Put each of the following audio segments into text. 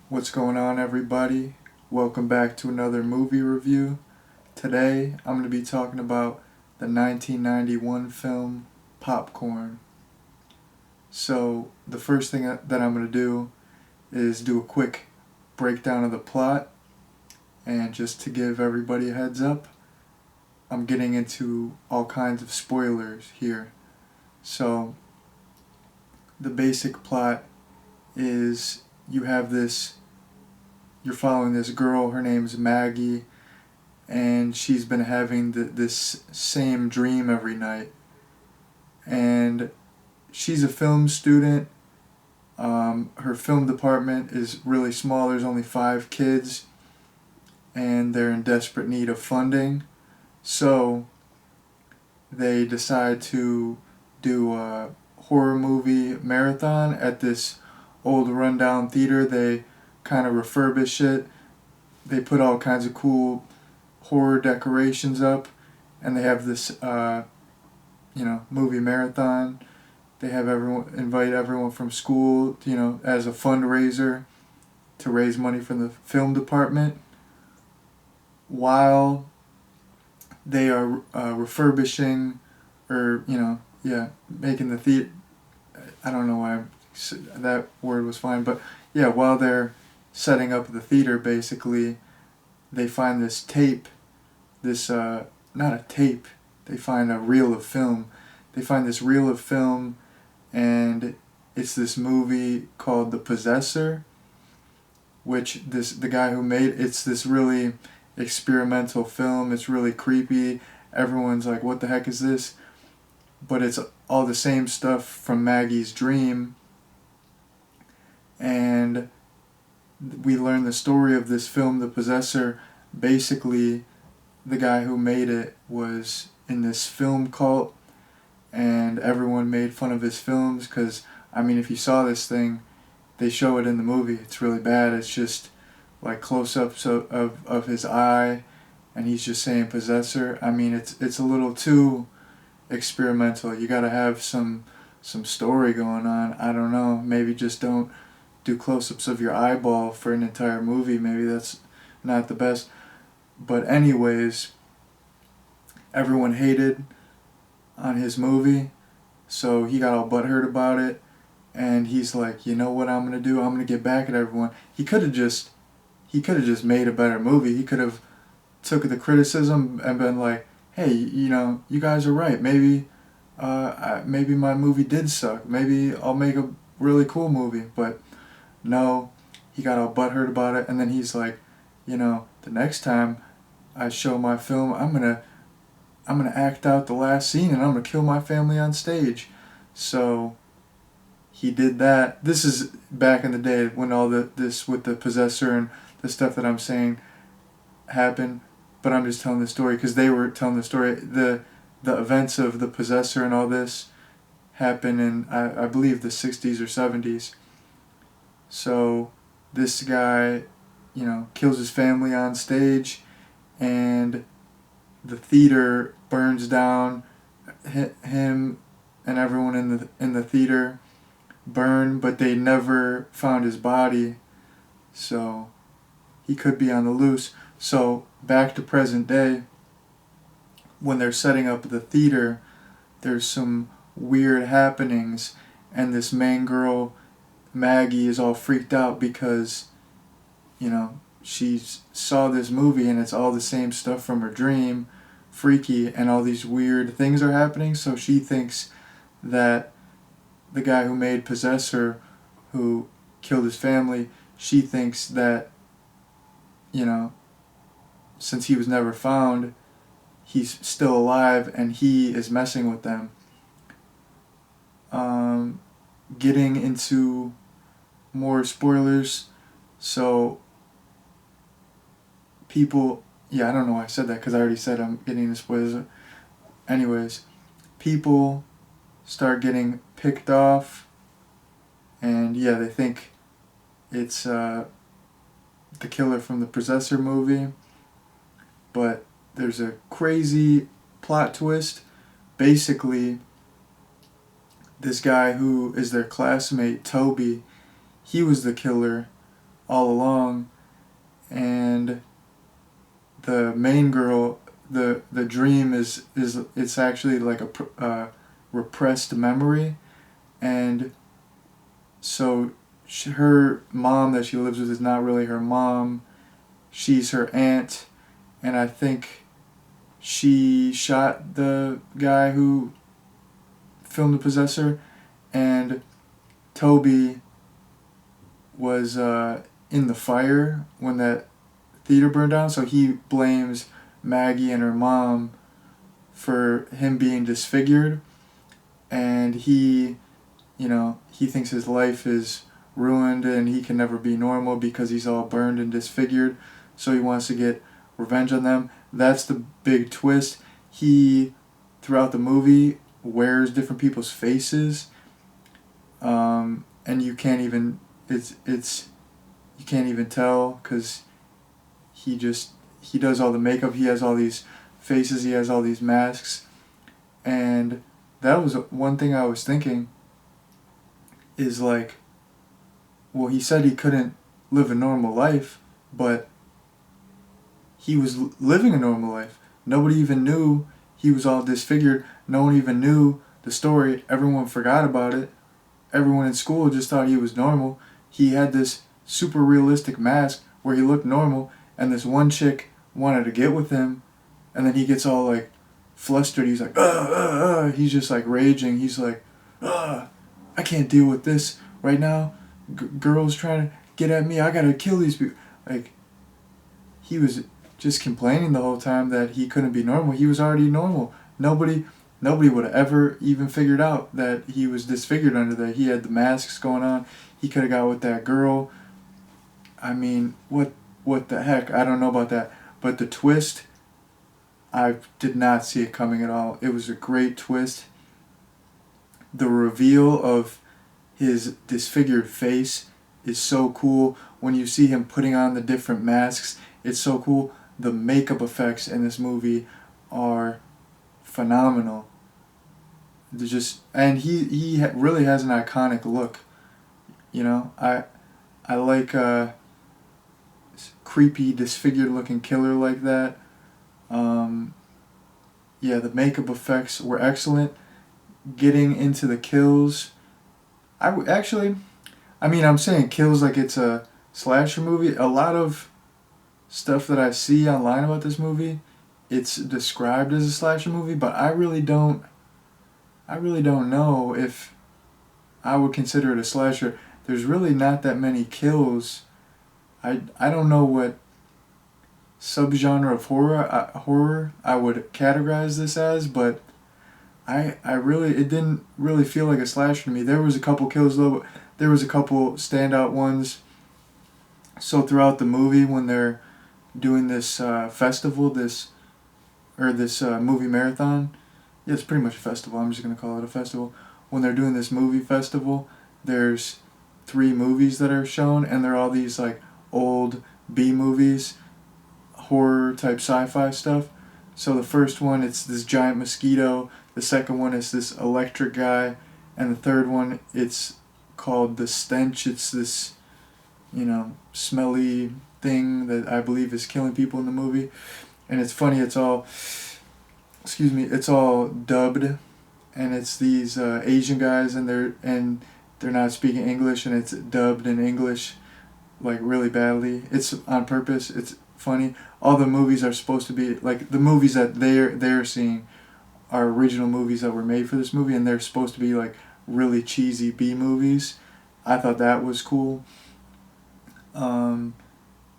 What's going on, everybody? Welcome back to another movie review. Today, I'm going to be talking about the 1991 film Popcorn. So, the first thing that I'm going to do is do a quick breakdown of the plot, and just to give everybody a heads up, I'm getting into all kinds of spoilers here. So, the basic plot is you're following this girl, her name's Maggie, and she's been having this same dream every night. And she's a film student. Her film department is really small. There's only 5 kids, and they're in desperate need of funding. So they decide to do a horror movie marathon at this old rundown theater. They kind of refurbish it. They put all kinds of cool horror decorations up, and they have this movie marathon. They have everyone invite everyone from school, as a fundraiser to raise money for the film department, while they are refurbishing, or making the theater. I don't know why that word was fine, but yeah, while they're setting up the theater, basically, they find this tape, not a tape, they find a reel of film. They find this reel of film, and it's this movie called The Possessor, which the guy who made it's this really experimental film. It's really creepy. Everyone's like, what the heck is this? But it's all the same stuff from Maggie's dream. And we learn the story of this film, The Possessor. Basically, the guy who made it was in this film cult, and everyone made fun of his films because, if you saw this thing, they show it in the movie. It's really bad. It's just like close-ups of his eye, and he's just saying possessor. It's a little too experimental. You gotta have some story going on. I don't know. Maybe just don't do close-ups of your eyeball for an entire movie. Maybe that's not the best. But anyways, everyone hated on his movie, so he got all butthurt about it, and he's like, you know what I'm gonna do? I'm gonna get back at everyone. He could have just made a better movie. He could have took the criticism and been like, hey, you guys are right. Maybe maybe my movie did suck. Maybe I'll make a really cool movie. But no, he got all butthurt about it, and then he's like, the next time I show my film, I'm gonna act out the last scene, and I'm gonna kill my family on stage. So he did that. This is back in the day when all this with the possessor and the stuff that I'm saying happened. But I'm just telling the story because they were telling the story. The events of the possessor and all this happened in, I believe, the 60s or 70s. So this guy, kills his family on stage, and the theater burns down. Him and everyone in the theater burn, but they never found his body. So he could be on the loose. So back to present day, when they're setting up the theater, there's some weird happenings, and this main girl, Maggie, is all freaked out because, she saw this movie and it's all the same stuff from her dream, freaky, and all these weird things are happening. So she thinks that the guy who made Possessor, who killed his family, she thinks that, since he was never found, he's still alive and he is messing with them. Getting into more spoilers, so people, I don't know why I said that because I already said I'm getting into spoilers. Anyways, people start getting picked off, and they think it's the killer from the Possessor movie, but there's a crazy plot twist. Basically, this guy who is their classmate, Toby, he was the killer all along, and the main girl, the dream is it's actually like a repressed memory, and so her mom that she lives with is not really her mom. She's her aunt, and I think she shot the guy who filmed The Possessor, and Toby was in the fire when that theater burned down, so he blames Maggie and her mom for him being disfigured, and he thinks his life is ruined and he can never be normal because he's all burned and disfigured, so he wants to get revenge on them. That's the big twist. He, throughout the movie, wears different people's faces, and you can't even you can't even tell because he does all the makeup. He has all these faces. He has all these masks, and that was one thing I was thinking. Is like, well, he said he couldn't live a normal life, but he was living a normal life. Nobody even knew he was all disfigured. No one even knew the story. Everyone forgot about it. Everyone in school just thought he was normal. He had this super realistic mask where he looked normal, and this one chick wanted to get with him, and then he gets all like flustered. He's like, he's just like raging. He's like, I can't deal with this right now. Girls trying to get at me. I gotta kill these people. Like, he was just complaining the whole time that he couldn't be normal. He was already normal. Nobody would have ever even figured out that he was disfigured under there. He had the masks going on. He could have got with that girl. I mean, what the heck? I don't know about that. But the twist, I did not see it coming at all. It was a great twist. The reveal of his disfigured face is so cool. When you see him putting on the different masks, it's so cool. The makeup effects in this movie are phenomenal. They're just, and he really has an iconic look. You know, I like a creepy, disfigured looking killer like that. Yeah, the makeup effects were excellent. Getting into the kills, I'm saying kills like it's a slasher movie. A lot of stuff that I see online about this movie, it's described as a slasher movie, but I really don't know if I would consider it a slasher. There's really not that many kills. I don't know what subgenre of horror I would categorize this as, but it didn't really feel like a slasher to me. There was a couple kills though, but there was a couple standout ones. So throughout the movie, when they're doing this festival, this movie marathon, yeah, it's pretty much a festival. I'm just gonna call it a festival. When they're doing this movie festival, there's 3 movies that are shown, and they're all these like old B movies, horror type sci-fi stuff. So the first one, it's this giant mosquito. The second one is this electric guy, and the third one, it's called The Stench. It's this, smelly thing that I believe is killing people in the movie. And it's funny, it's all dubbed, and it's these Asian guys, and they're not speaking English, and it's dubbed in English, like really badly. It's on purpose. It's funny. All the movies are supposed to be like the movies that they're seeing are original movies that were made for this movie, and they're supposed to be like really cheesy B movies. I thought that was cool.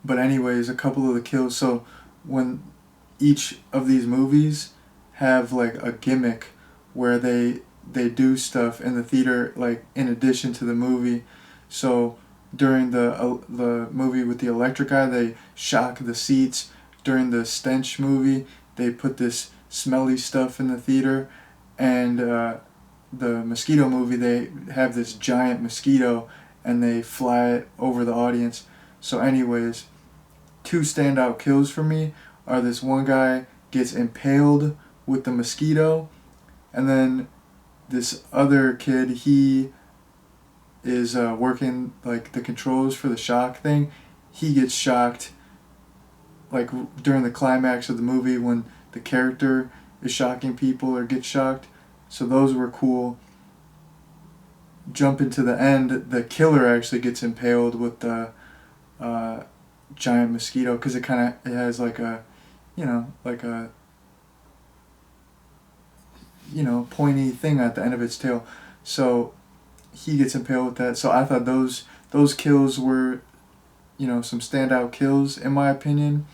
But anyways, a couple of the kills. So when each of these movies have like a gimmick where they do stuff in the theater like in addition to the movie. So during the movie with the electric guy, they shock the seats. During the Stench movie, they put this smelly stuff in the theater, and the mosquito movie, they have this giant mosquito and they fly it over the audience. So anyways, 2 standout kills for me are this one guy gets impaled with the mosquito, and then this other kid, he is working like the controls for the shock thing. He gets shocked like during the climax of the movie when the character is shocking people or gets shocked. So those were cool. Jump into the end, the killer actually gets impaled with the giant mosquito because it has like a, like a, pointy thing at the end of its tail. So he gets impaled with that. So I thought those kills were, some standout kills in my opinion.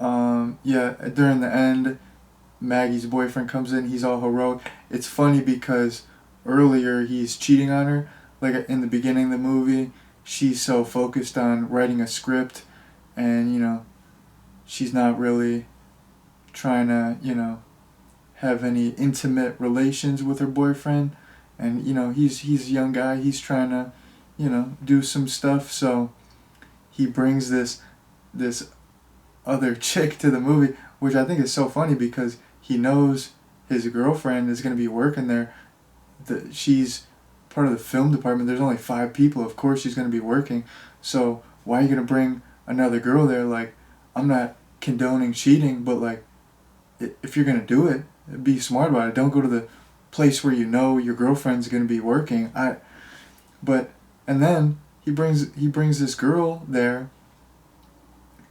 Yeah, during the end, Maggie's boyfriend comes in. He's all heroic. It's funny because earlier he's cheating on her. Like in the beginning of the movie, she's so focused on writing a script, and she's not really trying to have any intimate relations with her boyfriend. And he's a young guy. He's trying to do some stuff. So he brings this other chick to the movie, which I think is so funny because he knows his girlfriend is going to be working there. She's part of the film department. There's only 5 people. Of course she's going to be working. So why are you going to bring another girl there? Like, I'm not condoning cheating, but like, if you're going to do it, be smart about it. Don't go to the place where your girlfriend's going to be working. And then he brings this girl there,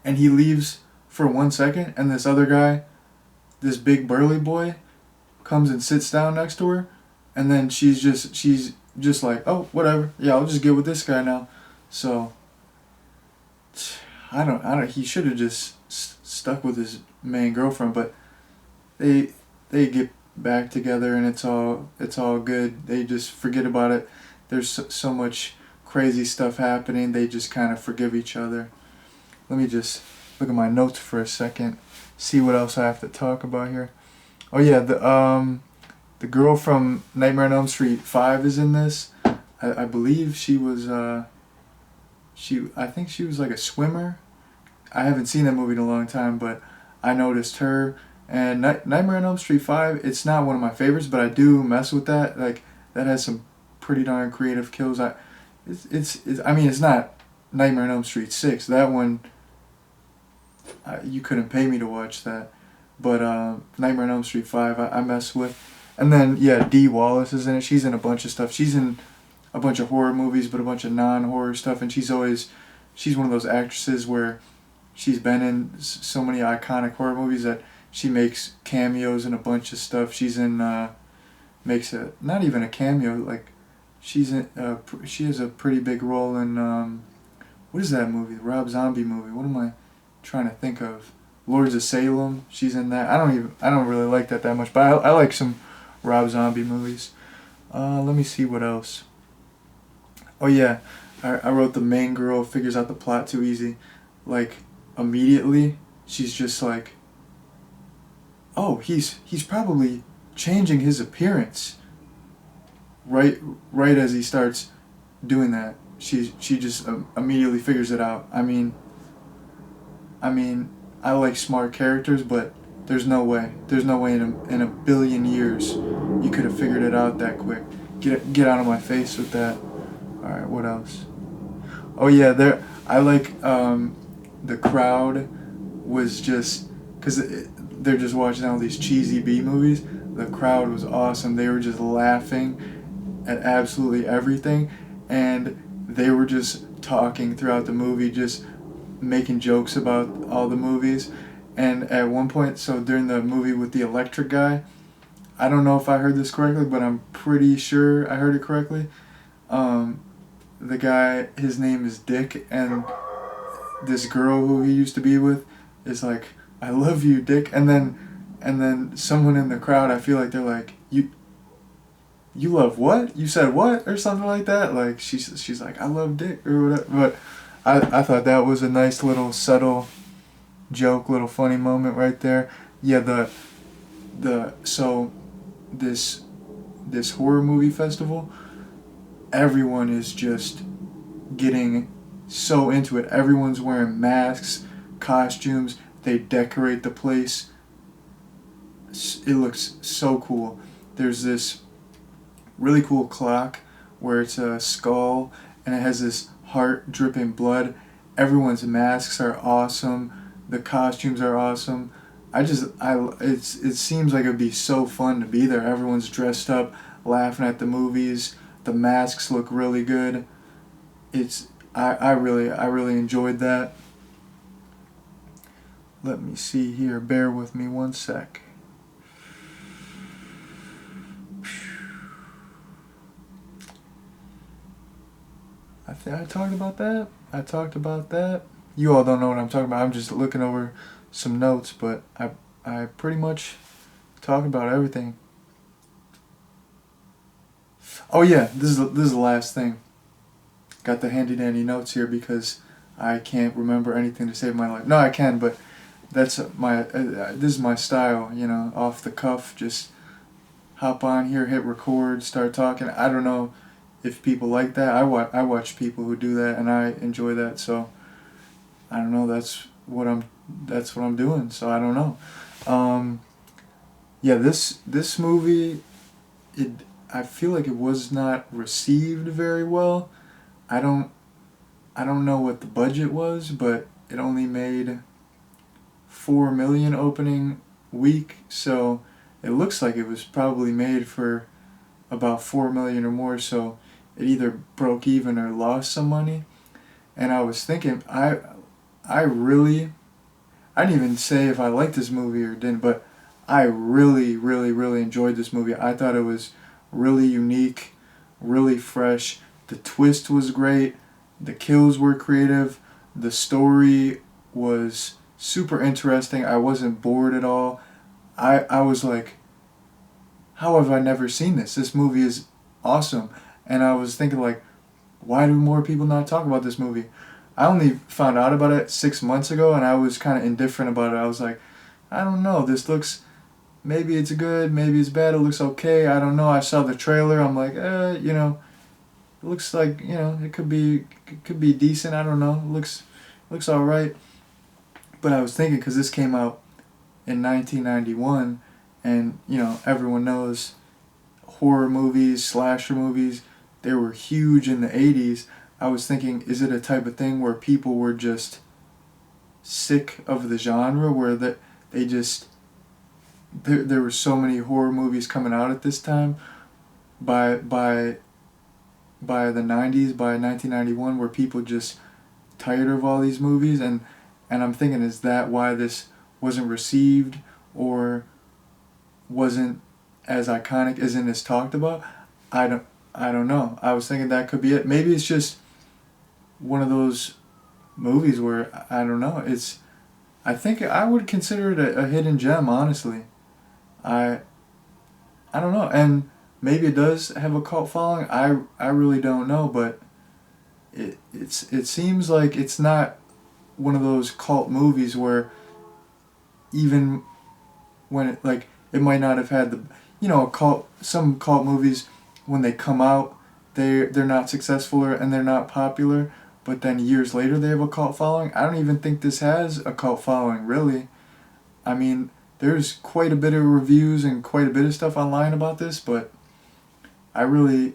and he leaves for 1 second, and this other guy, this big burly boy, comes and sits down next to her, and then she's just like, oh, whatever, yeah, I'll just get with this guy now. So I don't he should have just stuck with his main girlfriend, but they get back together and it's all good. They just forget about it. There's so much crazy stuff happening. They just kind of forgive each other. Let me just look at my notes for a second, see what else I have to talk about here. Oh yeah, the girl from Nightmare on Elm Street 5 is in this. I believe she was I think she was like a swimmer. I haven't seen that movie in a long time, but I noticed her. And Nightmare on Elm Street 5, it's not one of my favorites, but I do mess with that. Like, that has some pretty darn creative kills. It's not Nightmare on Elm Street 6. That one, you couldn't pay me to watch that. But Nightmare on Elm Street 5, I mess with. And then, yeah, Dee Wallace is in it. She's in a bunch of stuff. She's in a bunch of horror movies, but a bunch of non-horror stuff. And she's one of those actresses where she's been in so many iconic horror movies that she makes cameos in a bunch of stuff. She's in, not even a cameo, like, she has a pretty big role in, what is that movie? The Rob Zombie movie. What am I trying to think of? Lords of Salem. She's in that. I don't really like that much, but I like some Rob Zombie movies. Let me see what else. Oh yeah, I wrote the main girl figures out the plot too easy. Like, immediately, she's just like, oh, he's probably changing his appearance. Right as he starts doing that, she just immediately figures it out. I mean, I like smart characters, but there's no way in a billion years you could have figured it out that quick. Get out of my face with that. All right, what else? Oh yeah, I like the crowd was just because they're just watching all these cheesy B movies. The crowd was awesome. They were just laughing at absolutely everything, and they were just talking throughout the movie, just making jokes about all the movies. And at one point, so during the movie with the electric guy, I don't know if I heard this correctly, but I'm pretty sure I heard it correctly. The guy, his name is Dick, and this girl who he used to be with is like, I love you, Dick. And then someone in the crowd, I feel like they're like, you love what? You said what? Or something like that. Like, she's like, I love Dick, or whatever. But I thought that was a nice little subtle joke, little funny moment right there. Yeah, so this horror movie festival, everyone is just getting so into it. Everyone's wearing masks, costumes. They decorate the place. It looks so cool. There's this really cool clock where it's a skull and it has this heart dripping blood. Everyone's masks are awesome. The costumes are awesome. It seems like it would be so fun to be there. Everyone's dressed up, laughing at the movies. The masks look really good. I really enjoyed that. Let me see here. Bear with me one sec. I think I talked about that. I talked about that. You all don't know what I'm talking about. I'm just looking over some notes, but I pretty much talked about everything. Oh yeah, this is the last thing. Got the handy dandy notes here because I can't remember anything to save my life. No, I can, but that's this is my style. You know, off the cuff, just hop on here, hit record, start talking. I don't know if people like that. I watch people who do that, and I enjoy that. So I don't know. That's what I'm doing. So I don't know. Yeah, this movie, I feel like it was not received very well. I don't know what the budget was, but it only made $4 million opening week. So it looks like it was probably made for about $4 million or more. So it either broke even or lost some money. And I was thinking, I didn't even say if I liked this movie or didn't, but I really, really, really enjoyed this movie. I thought it was really unique, really fresh. The twist was great. The kills were creative. The story was super interesting. I wasn't bored at all. I was like, how have I never seen this? This movie is awesome. And I was thinking like, why do more people not talk about this movie? I only found out about it 6 months ago, and I was kind of indifferent about it. I was like, I don't know. This looks, maybe it's good, maybe it's bad. It looks okay. I don't know. I saw the trailer. I'm like, you know, it looks like, you know, it could be decent. I don't know. It looks all right. But I was thinking, because this came out in 1991, and you know, everyone knows horror movies, slasher movies, they were huge in the 80s. I was thinking, is it a type of thing where people were just sick of the genre, where they just, there were so many horror movies coming out at this time by the 90s, by 1991, where people just tired of all these movies, and I'm thinking, is that why this wasn't received or wasn't as iconic, isn't as talked about? I don't know. I was thinking that could be it. Maybe it's just one of those movies where, I don't know, I think I would consider it a hidden gem, honestly. I don't know, and maybe it does have a cult following. I really don't know, but it seems like it's not one of those cult movies where even when it might not have had the, you know, some cult movies, when they come out, they're not successful and they're not popular, but then years later they have a cult following. I don't even think this has a cult following, really. I mean, there's quite a bit of reviews and quite a bit of stuff online about this, but I really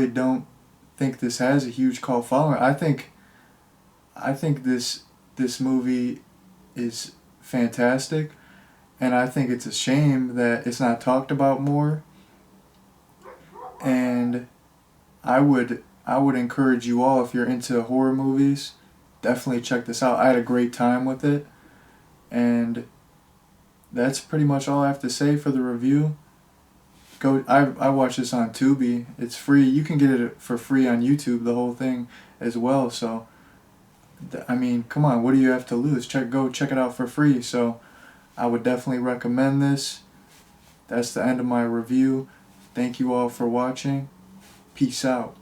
don't think this has a huge cult following. I think this movie is fantastic, and I think it's a shame that it's not talked about more. And I would encourage you all, if you're into horror movies, definitely check this out. I had a great time with it, and that's pretty much all I have to say for the review. I watched this on Tubi. It's free. You can get it for free on YouTube, the whole thing as well. So, I mean, come on, what do you have to lose? Go check it out for free. So, I would definitely recommend this. That's the end of my review. Thank you all for watching. Peace out.